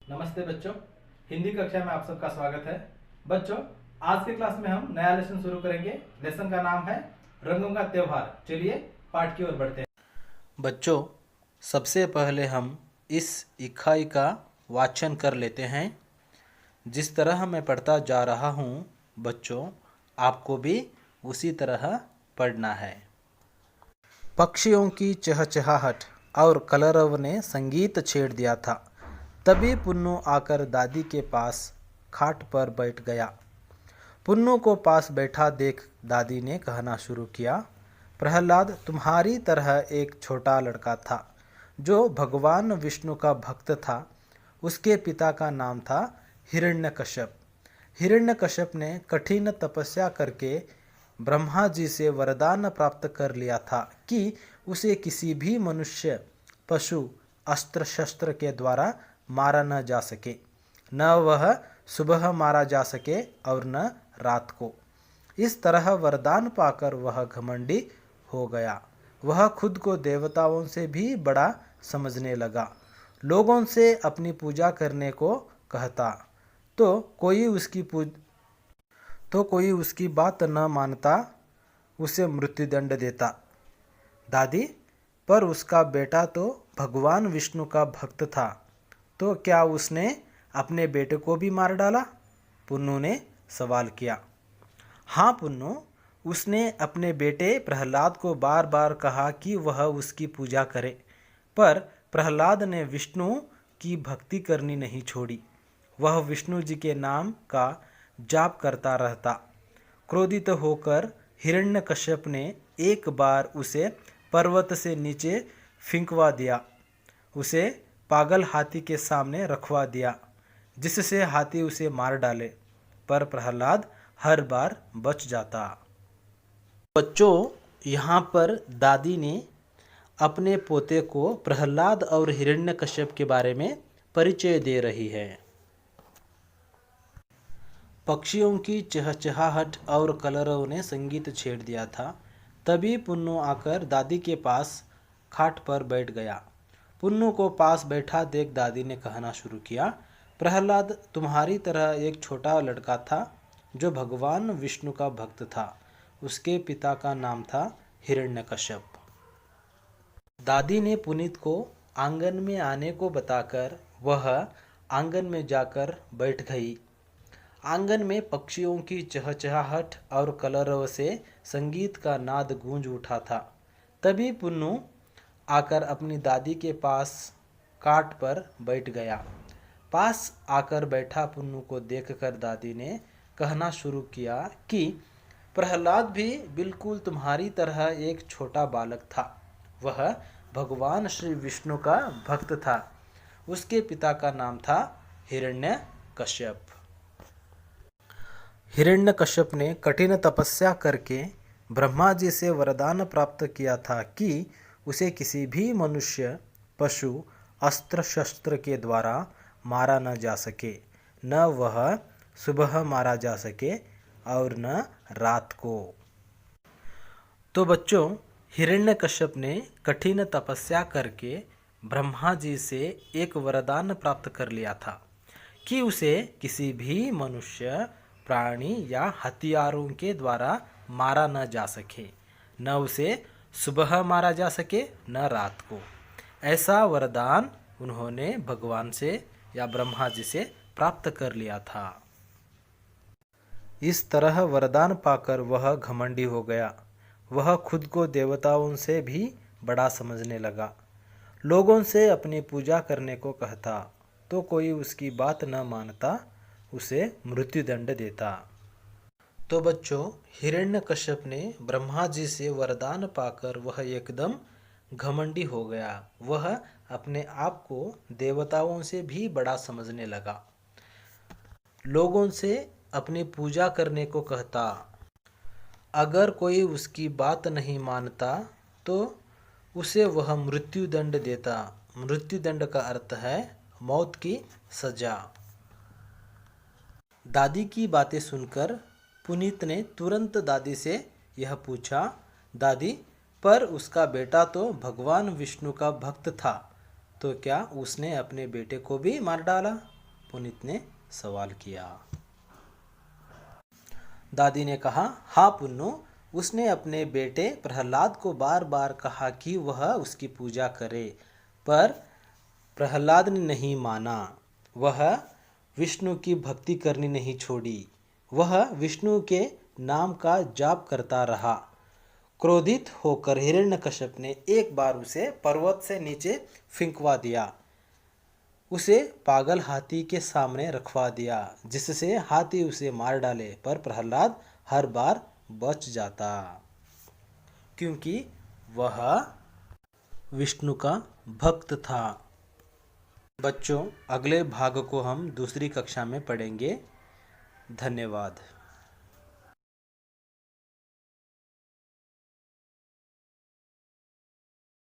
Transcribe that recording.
नमस्ते बच्चों, हिंदी कक्षा में आप सबका स्वागत है। बच्चों, आज के क्लास में हम नया लेसन शुरू करेंगे। लेसन का नाम है रंगों का त्योहार। चलिए पाठ की ओर बढ़ते हैं। बच्चों, सबसे पहले हम इस इकाई का वाचन कर लेते हैं। जिस तरह मैं पढ़ता जा रहा हूँ बच्चों, आपको भी उसी तरह पढ़ना है। पक्षियों की चहचहाहट और कलरव ने संगीत छेड़ दिया था। तभी पुन्नू आकर दादी के पास खाट पर बैठ गया। पुन्नू को पास बैठा देख दादी ने कहना शुरू किया, प्रहलाद तुम्हारी तरह एक छोटा लड़का था जो भगवान विष्णु का भक्त था। उसके पिता का नाम था हिरण्यकश्यप। हिरण्यकश्यप ने कठिन तपस्या करके ब्रह्मा जी से वरदान प्राप्त कर लिया था कि उसे किसी भी मनुष्य, पशु, अस्त्र शस्त्र के द्वारा मारा न जा सके। न वह सुबह मारा जा सके और न रात को। इस तरह वरदान पाकर वह घमंडी हो गया। वह खुद को देवताओं से भी बड़ा समझने लगा। लोगों से अपनी पूजा करने को कहता तो कोई उसकी बात न मानता, उसे मृत्युदंड देता। दादी, पर उसका बेटा तो भगवान विष्णु का भक्त था, तो क्या उसने अपने बेटे को भी मार डाला? पुन्नू ने सवाल किया। हाँ पुन्नू, उसने अपने बेटे प्रहलाद को बार बार कहा कि वह उसकी पूजा करे, पर प्रहलाद ने विष्णु की भक्ति करनी नहीं छोड़ी। वह विष्णु जी के नाम का जाप करता रहता। क्रोधित होकर हिरण्यकश्यप ने एक बार उसे पर्वत से नीचे फेंकवा दिया। उसे पागल हाथी के सामने रखवा दिया, जिससे हाथी उसे मार डाले, पर प्रहलाद हर बार बच जाता। बच्चों, यहाँ पर दादी ने अपने पोते को प्रहलाद और हिरण्यकश्यप के बारे में परिचय दे रही है। पक्षियों की चहचहाहट और कलरव ने संगीत छेड़ दिया था। तभी पुन्नू आकर दादी के पास खाट पर बैठ गया। पुन्नू को पास बैठा देख दादी ने कहना शुरू किया, प्रहलाद तुम्हारी तरह एक छोटा लड़का था जो भगवान विष्णु का भक्त था। उसके पिता का नाम था हिरण्यकश्यप। दादी ने पुनीत को आंगन में आने को बताकर वह आंगन में जाकर बैठ गई। आंगन में पक्षियों की चहचहाहट और कलरव से संगीत का नाद गूंज उठा था। तभी पुन्नू आकर अपनी दादी के पास काट पर बैठ गया। पास आकर बैठा पुन्नू को देखकर दादी ने कहना शुरू किया कि प्रहलाद भी बिल्कुल तुम्हारी तरह एक छोटा बालक था। वह भगवान श्री विष्णु का भक्त था। उसके पिता का नाम था हिरण्यकश्यप। हिरण्यकश्यप ने कठिन तपस्या करके ब्रह्मा जी से वरदान प्राप्त किया था कि उसे किसी भी मनुष्य, पशु, अस्त्र शस्त्र के द्वारा मारा न जा सके। न वह सुबह मारा जा सके और न रात को। तो बच्चों, हिरण्यकश्यप ने कठिन तपस्या करके ब्रह्मा जी से एक वरदान प्राप्त कर लिया था कि उसे किसी भी मनुष्य, प्राणी या हथियारों के द्वारा मारा न जा सके। न उसे सुबह मारा जा सके न रात को। ऐसा वरदान उन्होंने भगवान से या ब्रह्मा जी से प्राप्त कर लिया था। इस तरह वरदान पाकर वह घमंडी हो गया। वह खुद को देवताओं से भी बड़ा समझने लगा। लोगों से अपनी पूजा करने को कहता तो कोई उसकी बात न मानता, उसे मृत्युदंड देता। तो बच्चों, हिरण्यकश्यप ने ब्रह्मा जी से वरदान पाकर वह एकदम घमंडी हो गया। वह अपने आप को देवताओं से भी बड़ा समझने लगा। लोगों से अपनी पूजा करने को कहता। अगर कोई उसकी बात नहीं मानता तो उसे वह मृत्युदंड देता। मृत्युदंड का अर्थ है मौत की सजा। दादी की बातें सुनकर पुनीत ने तुरंत दादी से यह पूछा, दादी, पर उसका बेटा तो भगवान विष्णु का भक्त था, तो क्या उसने अपने बेटे को भी मार डाला? पुनीत ने सवाल किया। दादी ने कहा, हाँ पुन्नू, उसने अपने बेटे प्रहलाद को बार बार कहा कि वह उसकी पूजा करे, पर प्रहलाद ने नहीं माना। वह विष्णु की भक्ति करनी नहीं छोड़ी। वह विष्णु के नाम का जाप करता रहा। क्रोधित होकर हिरण्यकश्यप ने एक बार उसे पर्वत से नीचे फेंकवा दिया। उसे पागल हाथी के सामने रखवा दिया, जिससे हाथी उसे मार डाले, पर प्रहलाद हर बार बच जाता, क्योंकि वह विष्णु का भक्त था। बच्चों, अगले भाग को हम दूसरी कक्षा में पढ़ेंगे। धन्यवाद।